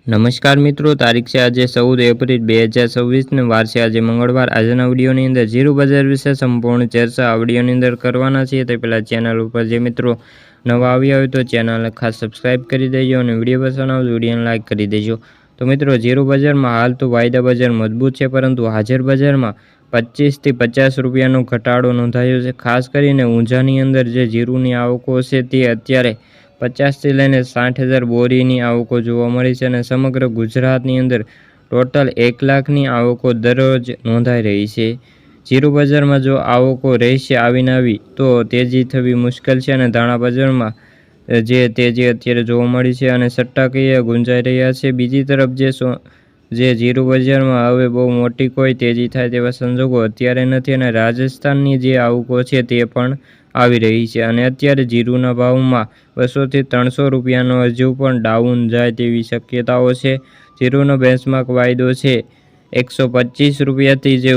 નમસ્કાર મિત્રો, તારીખ છે આજે 14 એપ્રિલ 2026 ને વાર છે આજે મંગળવાર। આજના વિડીયોની અંદર જીરું બજાર વિશે સંપૂર્ણ ચર્ચા આ વિડીયોની અંદર કરવાના છીએ। તે પહેલાં ચેનલ ઉપર જે મિત્રો નવા આવ્યા હોય તો ચેનલને ખાસ સબસ્ક્રાઇબ કરી દેજો અને વિડીયો પસંદ આવે તો વિડીયોને લાઇક કરી દેજો। તો મિત્રો જીરું બજારમાં હાલ તો વાયદા બજાર મજબૂત છે, પરંતુ હાજર બજારમાં 25 થી 50 રૂપિયાનો ઘટાડો નોંધાયો છે। ખાસ કરીને ઊંઝાની અંદર જે જીરુંની આવકો છે તે અત્યારે 50 થી લઈને 60,000 બોરીની આવકો જોવા મળી છે અને સમગ્ર ગુજરાતની અંદર ટોટલ 1 લાખની આવકો દરરોજ નોંધાઈ રહી છે। જીરું બજારમાં જો આવકો રહેશે આવી તો તેજી થવી મુશ્કેલ છે અને ધાણા બજારમાં જે તેજી અત્યારે જોવા મળી છે અને સટ્ટાકીય ગુંજાઈ રહ્યા છે। બીજી તરફ જે જીરું બજારમાં હવે બહુ મોટી કોઈ તેજી થાય તેવા સંજોગો અત્યારે નથી અને રાજસ્થાનની જે આવકો છે તે પણ આવી રહી છે અને અત્યારે જીરુંના ભાવમાં 200 થી 300 રૂપિયાનો હજુ પણ ડાઉન જાય તેવી શક્યતાઓ છે। જીરુંનો બેન્ચમાર્ક વાયદો છે 125 રૂપિયાથી જે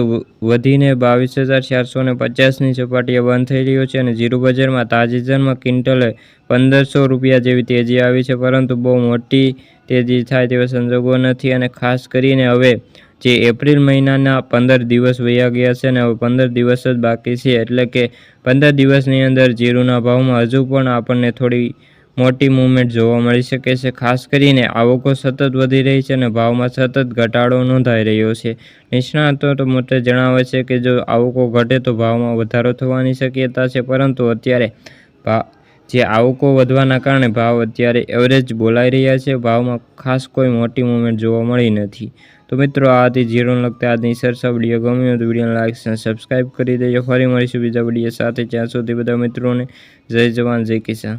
વધીને 22,450ની સપાટીએ બંધ થઈ રહ્યો છે અને જીરું બજારમાં તાજેતરમાં ક્વિન્ટલે 1500 રૂપિયા જેવી તેજી આવી છે, પરંતુ બહુ મોટી તેજી થાય તેવા સંજોગો નથી અને ખાસ કરીને હવે જે એપ્રિલ મહિનાના 15 દિવસ વયા ગયા છે અને હવે 15 દિવસ જ બાકી છે, એટલે કે 15 દિવસની અંદર જીરુંના ભાવમાં હજુ પણ આપણને થોડી મોટી મૂવમેન્ટ જોવા મળી શકે છે। ખાસ કરીને આવકો સતત વધી રહી છે અને ભાવમાં સતત ઘટાડો નોંધાઈ રહ્યો છે। નિષ્ણાતો મતે જણાવે છે કે જો આવકો ઘટે તો ભાવમાં વધારો થવાની શક્યતા છે, પરંતુ અત્યારે જે આવકો વધવાના કારણે ભાવ અત્યારે એવરેજ બોલાઈ રહ્યા છે। ભાવમાં ખાસ કોઈ મોટી મૂવમેન્ટ જોવા મળી નથી। તો મિત્રો આ હતી જીરુંને લગતા આજની ચર્ચા। વિડીયો ગમ્યો હોય તો વિડીયોને લાઇક અને સબસ્ક્રાઇબ કરી દેજો। ફરી મળીશું બીજા વિડીયો સાથે, ત્યાં સુધી બધા મિત્રોને જય જવાન જય કિસાન।